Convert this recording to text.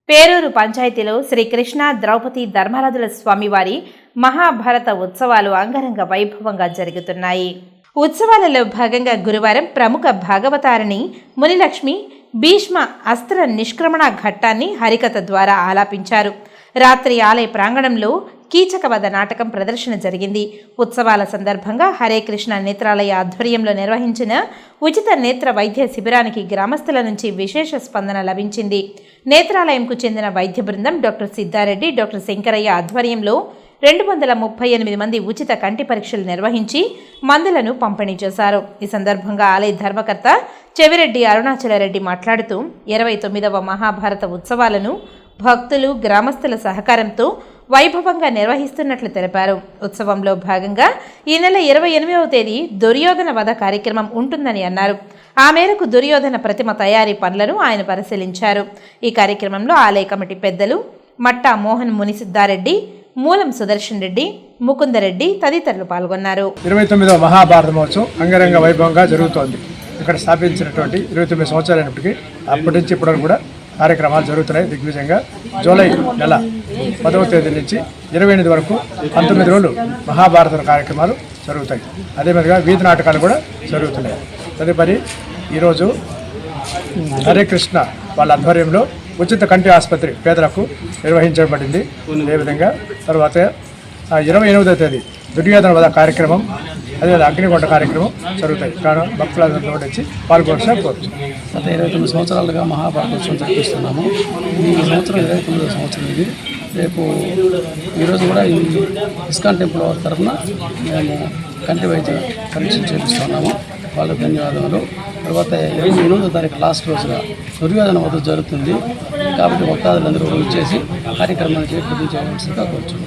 పేరూరు పంచాయతీలో శ్రీకృష్ణ ద్రౌపది ధర్మరాజుల స్వామివారి మహాభారత ఉత్సవాలు అంగరంగ వైభవంగా జరుగుతున్నాయి. ఉత్సవాలలో భాగంగా గురువారం ప్రముఖ భాగవతారిణి మునిలక్ష్మి భీష్మ అస్త్ర నిష్క్రమణ ఘట్టాన్ని హరికథ ద్వారా ఆలాపించారు. రాత్రి ఆలయ ప్రాంగణంలో కీచకవధ నాటకం ప్రదర్శన జరిగింది. ఉత్సవాల సందర్భంగా హరే కృష్ణ నేత్రాలయ ఆధ్వర్యంలో నిర్వహించిన ఉచిత నేత్ర వైద్య శిబిరానికి గ్రామస్తుల నుంచి విశేష స్పందన లభించింది. నేత్రాలయంకు చెందిన వైద్య బృందం డాక్టర్ సిద్ధారెడ్డి, డాక్టర్ శంకరయ్య ఆధ్వర్యంలో 238 మంది ఉచిత కంటి పరీక్షలు నిర్వహించి మందులను పంపిణీ చేశారు. ఈ సందర్భంగా ఆలయ ధర్మకర్త చెవిరెడ్డి అరుణాచలరెడ్డి మాట్లాడుతూ 29వ మహాభారత ఉత్సవాలను భక్తులు, గ్రామస్తుల సహకారంతో వైభవంగా నిర్వహిస్తున్నట్లు తెలిపారు. ఉత్సవంలో భాగంగా ఈ నెల 28వ తేదీ దుర్యోధన వధ కార్యక్రమం ఉంటుందని అన్నారు. ఆ మేరకు దుర్యోధన ప్రతిమ తయారీ పనులను ఆయన పరిశీలించారు. ఈ కార్యక్రమంలో ఆలయ కమిటీ పెద్దలు మట్టా మోహన్, మునిసిద్ధారెడ్డి, మూలం సుదర్శన్ రెడ్డి, ముకుందరెడ్డి తదితరులు పాల్గొన్నారు. 29వ మహాభారత మహోత్సవం అంగరంగ వైభవంగా జరుగుతోంది. ఇక్కడ స్థాపించినటువంటి 29 సంవత్సరాలైనప్పటికీ అప్పటి నుంచి ఇప్పటివరకు కూడా కార్యక్రమాలు జరుగుతున్నాయి దిగ్విజయంగా. జూలై నెల 10వ తేదీ నుంచి 28 వరకు 19 రోజులు మహాభారత కార్యక్రమాలు జరుగుతాయి. అదేవిధంగా వీధి నాటకాలు కూడా జరుగుతున్నాయి. తదుపరి ఈరోజు హరే కృష్ణ వాళ్ళ ఆధ్వర్యంలో ఉచిత కంటి ఆసుపత్రి పేదలకు నిర్వహించబడింది. అదేవిధంగా తర్వాత 28వ తేదీ దుర్యోధన వధ కార్యక్రమం, అదే అగ్నికొండ కార్యక్రమం జరుగుతాయి. కారణం భక్తులందరూ వచ్చి పాల్గొనవలసిన కోరుచు. గత 29 సంవత్సరాలుగా మహాభారతోత్సవం జరిపిస్తున్నాము. ఈ సంవత్సరం 29వ సంవత్సరం ఇది. రేపు ఈరోజు కూడా ఈ ఇస్కాన్ టెంపుల్ వారి తరఫున మేము కంటి వైద్య పరీక్షలు చేపిస్తున్నాము. వాళ్ళకు ధన్యవాదాలు. తర్వాత 28వ తారీఖు లాస్ట్ రోజున దుర్యోధన వధ జరుగుతుంది. కాబట్టి భక్తాదులందరూ వచ్చేసి కార్యక్రమాన్ని చేపట్టి చేయవలసిందిగా కోరుచున్నాం.